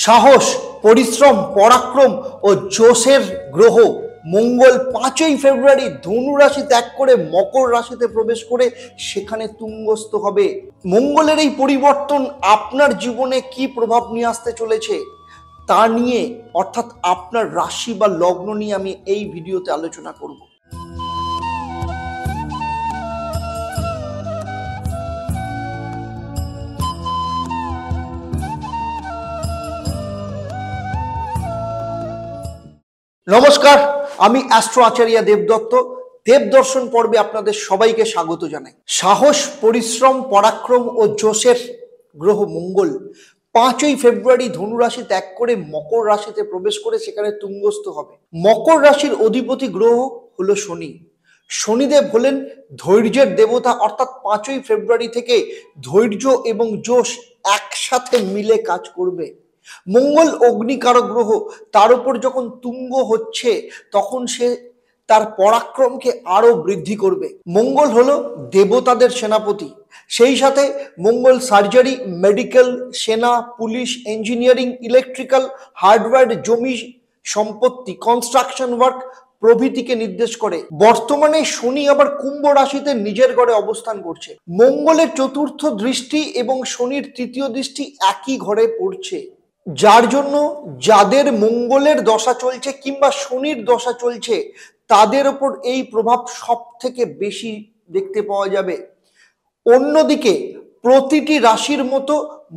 সাহস, পরিশ্রম, পরাক্রম ও জোশের গ্রহ মঙ্গল 5ই ফেব্রুয়ারি ধনু রাশি ত্যাগ করে মকর রাশিতে প্রবেশ করে সেখানে তুঙ্গস্থ হবে। মঙ্গলের এই পরিবর্তন আপনার জীবনে কি প্রভাব নিয়ে আসতে চলেছে তা নিয়ে, অর্থাৎ আপনার রাশি বা লগ্ন নিয়ে আমি এই ভিডিওতে আলোচনা করব। নমস্কার, আমি অ্যাস্ট্রো আচার্য দেবদত্ত। দেবদর্শন পর্বে আপনাদের সবাইকে স্বাগত জানাই। সাহস, পরিশ্রম, পরাক্রম ও জোশের গ্রহ মঙ্গল 5ই ফেব্রুয়ারি ধনুরাশি ত্যাগ করে মকর রাশিতে প্রবেশ করে সেখানে তুঙ্গস্থ হবে। মকর রাশির অধিপতি গ্রহ হলো শনি। শনিদেব হলেন ধৈর্যের দেবতা, অর্থাৎ 5ই ফেব্রুয়ারি থেকে ধৈর্য এবং জোশ একসাথে মিলে কাজ করবে। মঙ্গল অগ্নিকারক গ্রহ, তার উপর যখন তুঙ্গ হচ্ছে তখন সে তার পরাক্রমকে আরো বৃদ্ধি করবে। মঙ্গল হলো দেবতাদের সেনাপতি, সেই সাথে মঙ্গল সার্জারি, মেডিকেল, সেনা, পুলিশ, ইঞ্জিনিয়ারিং, ইলেকট্রিক্যাল, হার্ডওয়্যার, জমি সম্পত্তি, কনস্ট্রাকশন ওয়ার্ক প্রভৃতিকে নির্দেশ করে। বর্তমানে শনি আবার কুম্ভ রাশিতে নিজের ঘরে অবস্থান করছে। মঙ্গলের চতুর্থ দৃষ্টি এবং শনির তৃতীয় দৃষ্টি একই ঘরে পড়ছে, যার জন্য যাদের মঙ্গলের দশা চলছে কিংবা শনির দশা চলছে তাদের ওপর এই প্রভাব সব থেকে বেশি দেখতে পাওয়া যাবে। অন্যদিকে প্রতিটি রাশির মতো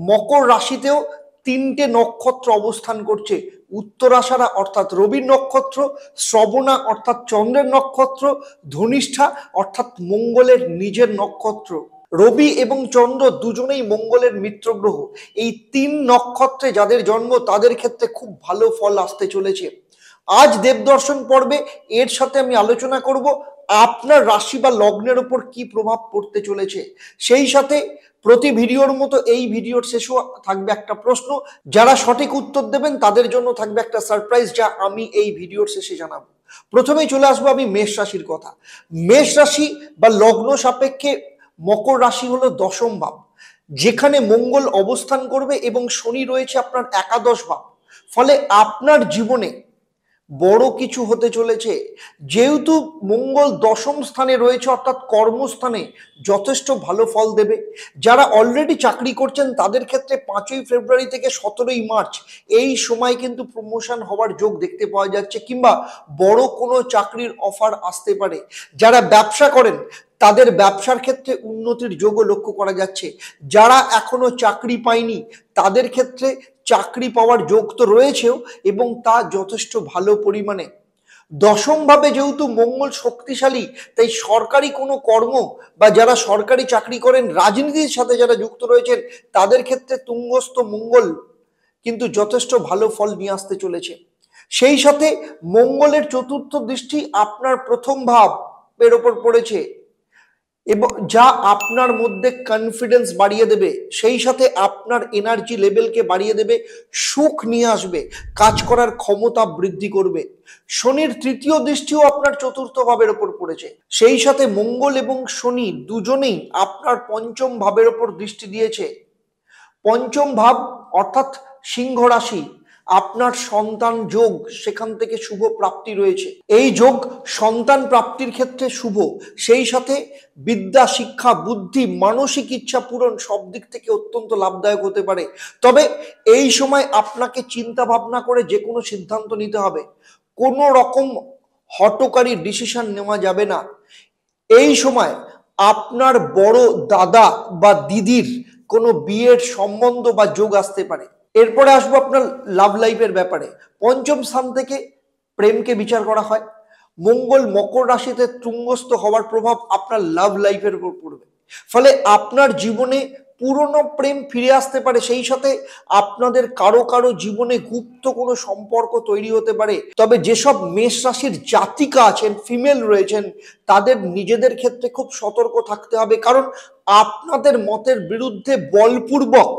মকর রাশিতেও 3টে নক্ষত্র অবস্থান করছে। উত্তরাষাঢ়া অর্থাৎ রবির নক্ষত্র, শ্রবণা অর্থাৎ চন্দ্রের নক্ষত্র, ধনিষ্ঠা অর্থাৎ মঙ্গলের নিজের নক্ষত্র। রবি এবং চন্দ্র দুজনেই মঙ্গলের মিত্র গ্রহ। এই 3 নক্ষত্রে যাদের জন্ম তাদের ক্ষেত্রে খুব ভালো ফল আসতে চলেছে। আজ দেবদর্শন পর্বে এর সাথে আমি আলোচনা করব আপনার রাশি বা লগ্নের উপর কি প্রভাব পড়তে চলেছে। সেই সাথে প্রতি ভিডিওর মতো এই ভিডিওর শেষেও থাকবে একটা প্রশ্ন। যারা সঠিক উত্তর দেবেন তাদের জন্য থাকবে একটা সারপ্রাইজ, যা আমি এই ভিডিওর শেষে জানাবো। প্রথমেই চলে আসবো আমি মেষ রাশির কথা। মেষ রাশি বা লগ্ন সাপেক্ষে মকর রাশি হলো 10ম ভাব, যেখানে মঙ্গল অবস্থান করবে এবং শনি রয়েছে আপনার একাদশ ভাব। ফলে আপনার জীবনে বড় কিছু হতে চলেছে। যেহেতু মঙ্গল 10ম স্থানে রয়েছে অর্থাৎ কর্মস্থানে যথেষ্ট ভালো ফল দেবে। যারা অলরেডি চাকরি করছেন তাদের ক্ষেত্রে 5ই ফেব্রুয়ারি থেকে 17ই মার্চ এই সময় কিন্তু প্রমোশন হওয়ার যোগ দেখতে পাওয়া যাচ্ছে, কিংবা বড় কোনো চাকরির অফার আসতে পারে। যারা ব্যবসা করেন তাদের ব্যবসার ক্ষেত্রে উন্নতির যোগও লক্ষ্য করা যাচ্ছে। যারা এখনো চাকরি পায়নি তাদের ক্ষেত্রে চাকরি পাওয়ার যোগ তো রয়েছেও এবং তা যথেষ্ট ভালো পরিমাণে। 10ম ভাবে যেহেতু মঙ্গল শক্তিশালী, তাই সরকারি কোনো কর্ম বা যারা সরকারি চাকরি করেন, রাজনীতির সাথে যারা যুক্ত রয়েছেন তাদের ক্ষেত্রে তুঙ্গস্থ মঙ্গল কিন্তু যথেষ্ট ভালো ফল নিয়ে আসতে চলেছে। সেই সাথে মঙ্গলের চতুর্থ দৃষ্টি আপনার 1ম ভাবের ওপর পড়েছে এবং যা আপনার মধ্যে কনফিডেন্স বাড়িয়ে দেবে, সেই সাথে আপনার এনার্জি লেভেলকে বাড়িয়ে দেবে, সুখ নিয়ে আসবে, কাজ করার ক্ষমতা বৃদ্ধি করবে। শনির তৃতীয় দৃষ্টিও আপনার 4র্থ ভাবের ওপর পড়েছে। সেই সাথে মঙ্গল এবং শনি দুজনেই আপনার 5ম ভাবের ওপর দৃষ্টি দিয়েছে। 5ম ভাব অর্থাৎ সিংহ রাশি, আপনার সন্তান যোগ, সেখান থেকে শুভ প্রাপ্তি রয়েছে। এই যোগ সন্তান প্রাপ্তির ক্ষেত্রে শুভ, সেই সাথে বিদ্যা, শিক্ষা, বুদ্ধি, মানসিক ইচ্ছা পূরণ সব দিক থেকে অত্যন্ত লাভদায়ক হতে পারে। তবে এই সময় আপনাকে চিন্তা ভাবনা করে যে কোনো সিদ্ধান্ত নিতে হবে। কোনো রকম হঠকারী ডিসিশন নেওয়া যাবে না। এই সময় আপনার বড় দাদা বা দিদির কোনো বিয়ের সম্বন্ধ বা যোগ আসতে পারে। এরপরে আসবো আপনার লাভ লাইফের ব্যাপারে। 5ম স্থান থেকে প্রেমকে বিচার করা হয়। মঙ্গল মকর রাশিতে তুঙ্গস্থ হওয়ার প্রভাব আপনার লাভ লাইফের উপর পড়বে। ফলে আপনার জীবনে পুরনো প্রেম ফিরে আসতে পারে, সেই সাথে আপনাদের কারো কারো জীবনে গুপ্ত কোনো সম্পর্ক তৈরি হতে পারে। তবে যেসব মেষ রাশির জাতিকা আছেন, ফিমেল রয়েছেন, তাদের নিজেদের ক্ষেত্রে খুব সতর্ক থাকতে হবে, কারণ আপনাদের মতের বিরুদ্ধে বলপূর্বক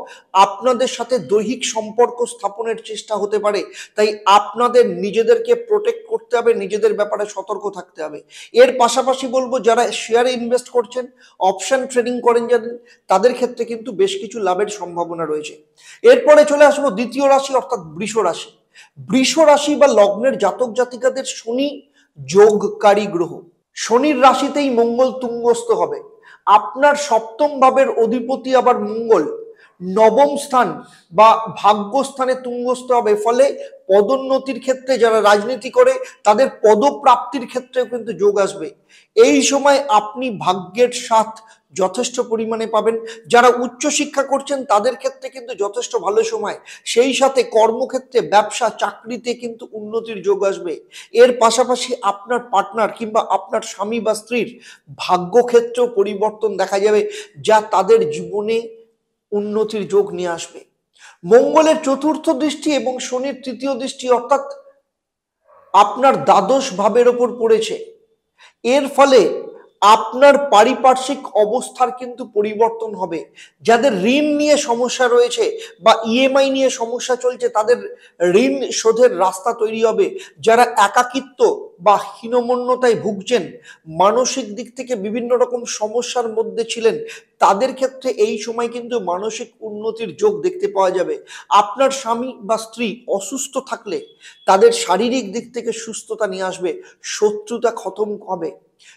আপনাদের সাথে দৈহিক সম্পর্ক স্থাপনের চেষ্টা হতে পারে। তাই আপনাদের নিজেদেরকে প্রোটেক্ট করতে হবে, নিজেদের ব্যাপারে সতর্ক থাকতে হবে। এর পাশাপাশি বলবো, যারা শেয়ারে ইনভেস্ট করছেন, অপশন ট্রেডিং করেন যাদের, তাদের ক্ষেত্রে কিন্তু বেশ কিছু লাভের সম্ভাবনা রয়েছে। এরপরে চলে আসবো দ্বিতীয় রাশি অর্থাৎ বৃষ রাশি। বৃষ রাশি বা লগ্নের জাতক জাতিকাদের শনি যোগকারী গ্রহ। শনির রাশিতেই মঙ্গল তুঙ্গস্থ হবে। আপনার সপ্তম ভাবের অধিপতি আবার মঙ্গল নবম স্থান বা ভাগ্যস্থানে তুঙ্গস্থ হবে। ফলে পদোন্নতির ক্ষেত্রে যারা রাজনীতি করে তাদের পদপ্রাপ্তির ক্ষেত্রেও কিন্তু যোগ আসবে। এই সময় আপনি ভাগ্যের সাথ যথেষ্ট পরিমাণে পাবেন। যারা উচ্চশিক্ষা করছেন তাদের ক্ষেত্রে কিন্তু যথেষ্ট ভালো সময়। সেই সাথে কর্মক্ষেত্রে, ব্যবসা, চাকরিতে কিন্তু উন্নতির যোগ আসবে। এর পাশাপাশি আপনার পার্টনার কিংবা আপনার স্বামী বা স্ত্রীর ভাগ্যক্ষেত্রেও পরিবর্তন দেখা যাবে, যা তাদের জীবনে উন্নতির যোগ নিয়ে আসবে। মঙ্গলের চতুর্থ দৃষ্টি এবং শনির তৃতীয় দৃষ্টি অর্থাৎ আপনার দ্বাদশ ভাবের ওপর পড়েছে। এর ফলে আপনার পারিপার্শ্বিক অবস্থার কিন্তু পরিবর্তন হবে। যাদের ঋণ নিয়ে সমস্যা রয়েছে বা ইএমআই নিয়ে সমস্যা চলছে, তাদের ঋণ শোধের রাস্তা তৈরি হবে। যারা একাকিত্ব বা হীনমন্যতায় ভুগছেন, মানসিক দিক থেকে বিভিন্ন রকম সমস্যার মধ্যে ছিলেন, তাদের ক্ষেত্রে এই সময় কিন্তু মানসিক উন্নতির যোগ দেখতে পাওয়া যাবে। আপনার স্বামী বা স্ত্রী অসুস্থ থাকলে তাদের শারীরিক দিক থেকে সুস্থতা নিয়ে আসবে, শত্রুতা খতম হবে।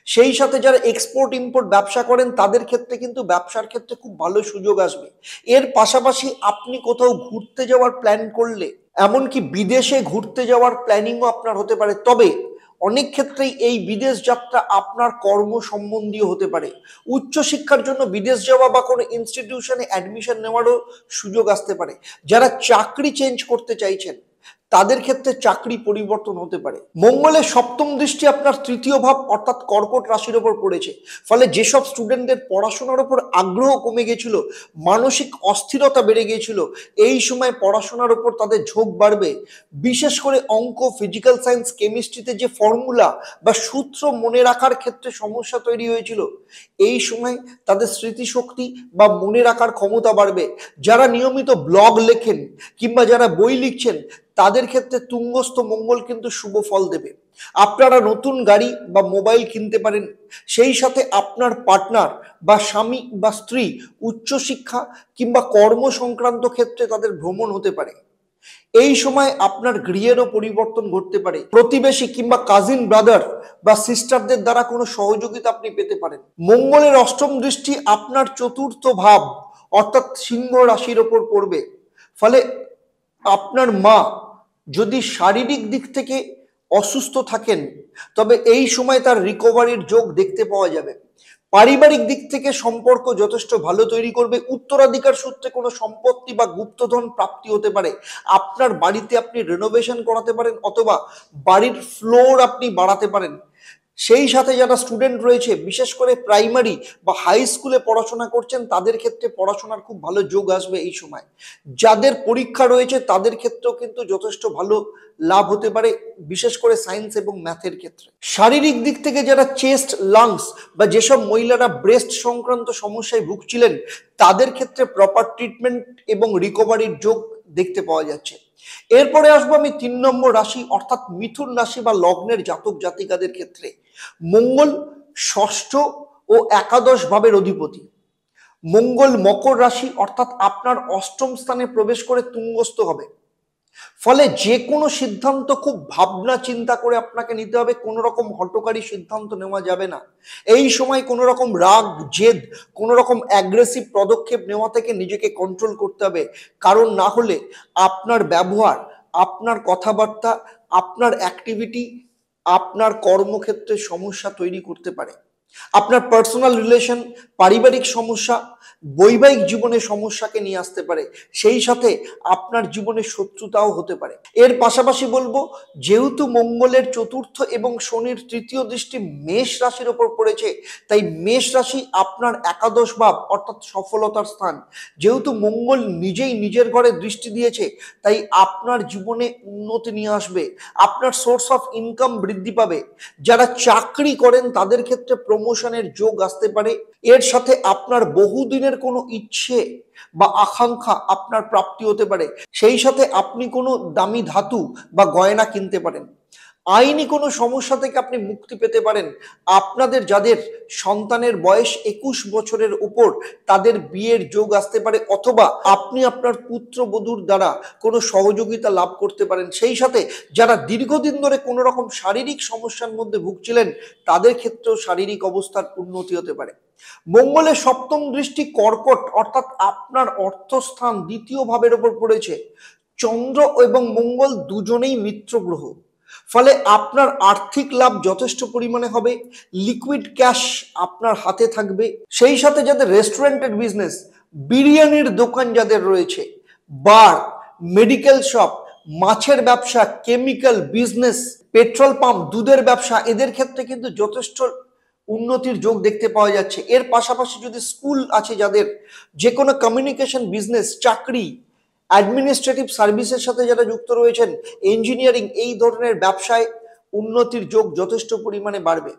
সেই সাথে যারা এক্সপোর্ট ইম্পোর্ট ব্যবসা করেন তাদের ক্ষেত্রে কিন্তু ব্যবসার ক্ষেত্রে খুব ভালো সুযোগ আসবে। এর পাশাপাশি আপনি কোথাও ঘুরতে যাওয়ার প্ল্যান করলে, এমনকি বিদেশে ঘুরতে যাওয়ার প্ল্যানিংও আপনার হতে পারে। তবে অনেক ক্ষেত্রেই এই বিদেশ যাত্রা আপনার কর্ম সম্বন্ধীয় হতে পারে। উচ্চশিক্ষার জন্য বিদেশ যাওয়া বা কোনো ইনস্টিটিউশনে অ্যাডমিশন নেওয়ারও সুযোগ আসতে পারে। যারা চাকরি চেঞ্জ করতে চাইছেন তাদের ক্ষেত্রে চাকরি পরিবর্তন হতে পারে। মঙ্গলের সপ্তম দৃষ্টি আপনার তৃতীয় ভাব অর্থাৎ কর্কট রাশির ওপর পড়েছে। ফলে যেসব স্টুডেন্টদের পড়াশোনার ওপর আগ্রহ কমে গেছিল, মানসিক অস্থিরতা বেড়ে গিয়েছিল, এই সময় পড়াশোনার ওপর তাদের ঝোঁক বাড়বে। বিশেষ করে অঙ্ক, ফিজিক্যাল সায়েন্স, কেমিস্ট্রিতে যে ফর্মুলা বা সূত্র মনে রাখার ক্ষেত্রে সমস্যা তৈরি হয়েছিল, এই সময় তাদের স্মৃতিশক্তি বা মনে রাখার ক্ষমতা বাড়বে। যারা নিয়মিত ব্লগ লেখেন কিংবা যারা বই লিখছেন তাদের ক্ষেত্রে তুঙ্গস্থ মঙ্গল কিন্তু শুভ ফল দেবে। আপনারা নতুন গাড়ি বা মোবাইল কিনতে পারেন। সেই সাথে আপনার পার্টনার বা স্বামী বা স্ত্রী উচ্চশিক্ষা কিংবা কর্ম সংক্রান্ত ক্ষেত্রে তাদের ভ্রমণ হতে পারে। এই সময় আপনার গৃহেরও পরিবর্তন ঘটতে পারে। প্রতিবেশী কিংবা কাজিন ব্রাদার বা সিস্টারদের দ্বারা কোনো সহযোগিতা আপনি পেতে পারেন। মঙ্গলের অষ্টম দৃষ্টি আপনার চতুর্থ ভাব অর্থাৎ সিংহ রাশির ওপর পড়বে। ফলে আপনার মা যদি শারীরিক দিক থেকে অসুস্থ থাকেন, তবে এই সময় তার রিকভারির যোগ দেখতে পাওয়া যাবে। পারিবারিক দিক থেকে সম্পর্ক যথেষ্ট ভালো তৈরি করবে। উত্তরাধিকার সূত্রে কোনো সম্পত্তি বা গুপ্তধন প্রাপ্তি হতে পারে। আপনার বাড়িতে আপনি রেনোভেশন করাতে পারেন অথবা বাড়ির ফ্লোর আপনি বাড়াতে পারেন। সেই সাথে যারা স্টুডেন্ট রয়েছে, বিশেষ করে প্রাইমারি বা হাই স্কুলে পড়াশোনা করছেন, তাদের ক্ষেত্রে পড়াশোনার খুব ভালো যোগ আসবে এই সময়। যাদের পরীক্ষা রয়েছে তাদের ক্ষেত্রেও কিন্তু যথেষ্ট ভালো লাভ হতে পারে, বিশেষ করে সায়েন্স এবং ম্যাথের ক্ষেত্রে। শারীরিক দিক থেকে যারা চেস্ট, লাংস বা যেসব মহিলারা ব্রেস্ট সংক্রান্ত সমস্যায় ভুগছিলেন, তাদের ক্ষেত্রে প্রপার ট্রিটমেন্ট এবং রিকভারির যোগ দেখতে পাওয়া যাচ্ছে। এরপরে আসবো আমি 3 নম্বর রাশি অর্থাৎ মিথুন রাশি বা লগ্নের জাতক জাতিকাদের ক্ষেত্রে। মঙ্গল ষষ্ঠ ও একাদশ ভাবের অধিপতি। মঙ্গল মকর রাশি অর্থাৎ আপনার অষ্টম স্থানে প্রবেশ করে তুঙ্গস্থ হবে। ফলে যে কোনো সিদ্ধান্ত খুব ভাবনা চিন্তা করে আপনাকে নিতে হবে। কোনো রকম হঠকারী সিদ্ধান্ত নেওয়া যাবে না। এই সময় কোনো রকম রাগ, জেদ, কোনো রকম অ্যাগ্রেসিভ পদক্ষেপ নেওয়া থেকে নিজেকে কন্ট্রোল করতে হবে। কারণ না হলে আপনার ব্যবহার, আপনার কথাবার্তা, আপনার অ্যাক্টিভিটি আপনার কর্মক্ষেত্রে সমস্যা তৈরি করতে পারে। আপনার পার্সোনাল রিলেশন, পারিবারিক সমস্যা, বৈবাহিক জীবনে সমস্যাকে নিয়ে আসতে পারে। সেই সাথে আপনার জীবনে শত্রুতাও হতে পারে। এর পাশাপাশি বলবো, যেহেতু মঙ্গলের চতুর্থ এবং শনির তৃতীয় দৃষ্টি মেষ রাশির ওপর পড়েছে, তাই মেষ রাশি আপনার একাদশ ভাব অর্থাৎ সফলতার স্থান। যেহেতু মঙ্গল নিজেই নিজের ঘরে দৃষ্টি দিয়েছে, তাই আপনার জীবনে উন্নতি নিয়ে আসবে। আপনার সোর্স অফ ইনকাম বৃদ্ধি পাবে। যারা চাকরি করেন তাদের ক্ষেত্রে প্রমোশনের যোগ আসতে পারে। এর সাথে আপনার বহুদিনের কোনো ইচ্ছে বা আকাঙ্ক্ষা আপনার প্রাপ্তি হতে পারে। সেই সাথে আপনি কোনো দামি ধাতু বা গয়না কিনতে পারেন। আইনি কোনো সমস্যা থেকে আপনি মুক্তি পেতে পারেন। আপনাদের যাদের সন্তানের বয়স 21 বছরের উপর, তাদের বিয়ের যোগ আসতে পারে, অথবা আপনি আপনার পুত্রবধূর দ্বারা কোনো সহযোগিতা লাভ করতে পারেন। সেই সাথে যারা দীর্ঘদিন ধরে কোনো রকম শারীরিক সমস্যার মধ্যে ভুগছিলেন, তাদের ক্ষেত্রেও শারীরিক অবস্থার উন্নতি হতে পারে। মঙ্গলের সপ্তম দৃষ্টি কর্কট অর্থাৎ আপনার অর্থস্থান দ্বিতীয় ভাবের ওপর পড়েছে। চন্দ্র এবং মঙ্গল দুজনেই মিত্র গ্রহ, ফলে আপনার আর্থিক লাভ যথেষ্ট পরিমাণে হবে। লিকুইড ক্যাশ আপনার হাতে থাকবে। সেই সাথে যাদের রেস্টুরেন্টের বিজনেস, বিরিয়ানির দোকান যাদের রয়েছে, বার, মেডিকেল শপ, মাছের ব্যবসা, কেমিক্যাল বিজনেস, পেট্রোল পাম্প, দুধের ব্যবসা, এদের ক্ষেত্রে কিন্তু যথেষ্ট উন্নতির যোগ দেখতে পাওয়া যাচ্ছে। এর পাশাপাশি যদি স্কুল আছে যাদের, যে কোনো কমিউনিকেশন বিজনেস, চাকরি, অ্যাডমিনিস্ট্রেটিভ সার্ভিসের সাথে যারা যুক্ত রয়েছেন, ইঞ্জিনিয়ারিং, এই ধরনের ব্যবসায় উন্নতির যোগ যথেষ্ট পরিমাণে বাড়বে।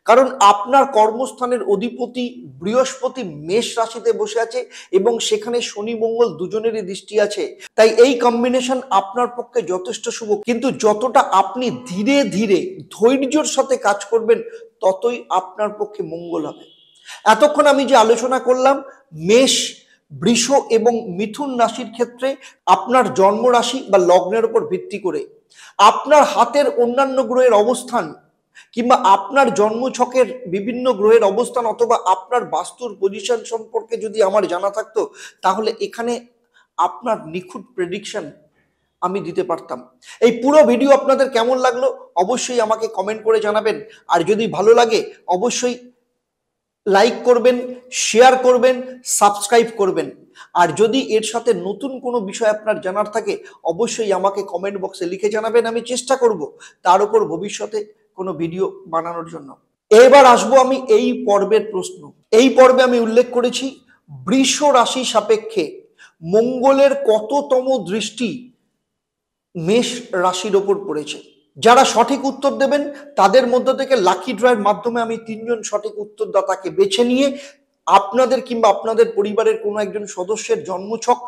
কারণ আপনার কর্মস্থানের অধিপতি বৃহস্পতি মেষ রাশিতে বসে আছে এবং সেখানে শনি মঙ্গল দুজনেরই দৃষ্টি আছে। তাই এই কম্বিনেশন আপনার পক্ষে যথেষ্ট শুভ। কিন্তু যতটা আপনি ধীরে ধীরে ধৈর্যের সাথে কাজ করবেন, ততই আপনার পক্ষে মঙ্গল হবে। এতক্ষণ আমি যে আলোচনা করলাম মেষ, বৃষ এবং মিথুন রাশির ক্ষেত্রে আপনার জন্ম রাশি বা লগ্নের উপর ভিত্তি করে আপনার হাতের অন্যান্য গ্রহের অবস্থান কিংবা আপনার জন্মছকের বিভিন্ন গ্রহের অবস্থান অথবা আপনার বাস্তুর পজিশন সম্পর্কে যদি আমার জানা থাকতো, তাহলে এখানে আপনার নিখুঁত প্রেডিকশন আমি দিতে পারতাম। এই পুরো ভিডিও আপনাদের কেমন লাগলো অবশ্যই আমাকে কমেন্ট করে জানাবেন। আর যদি ভালো লাগে অবশ্যই লাইক করবেন, শেয়ার করবেন, সাবস্ক্রাইব করবেন। আর যদি এর সাথে নতুন কোনো বিষয় আপনার জানার থাকে অবশ্যই আমাকে কমেন্ট বক্সে লিখে জানাবেন। আমি চেষ্টা করব তার উপর ভবিষ্যতে কোনো ভিডিও বানানোর জন্য। এবার আসবো আমি এই পর্বের প্রশ্ন। এই পর্বে আমি উল্লেখ করেছি বৃষ রাশি সাপেক্ষে মঙ্গলের কততম দৃষ্টি মেষ রাশির ওপর পড়েছে। যারা সঠিক উত্তর দেবেন তাদের মধ্য থেকে লাকি ড্রয়ের মাধ্যমে আমি 3 জন সঠিক উত্তরদাতাকে বেছে নিয়ে আপনাদের কিংবা আপনাদের পরিবারের কোনো একজন সদস্যের জন্মছক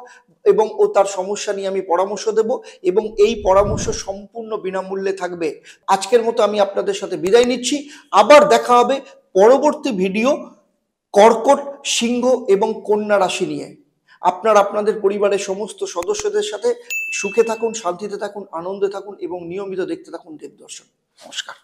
এবং তার সমস্যা নিয়ে আমি পরামর্শ দেব এবং এই পরামর্শ সম্পূর্ণ বিনামূল্যে থাকবে। আজকের মতো আমি আপনাদের সাথে বিদায় নিচ্ছি। আবার দেখা হবে পরবর্তী ভিডিও কর্কট, সিংহ এবং কন্যা রাশি নিয়ে। আপনারা আপনাদের পরিবারের সমস্ত সদস্যদের সাথে সুখে থাকুন, শান্তিতে থাকুন, আনন্দে থাকুন এবং নিয়মিত দেখতে থাকুন দেবদর্শন। নমস্কার।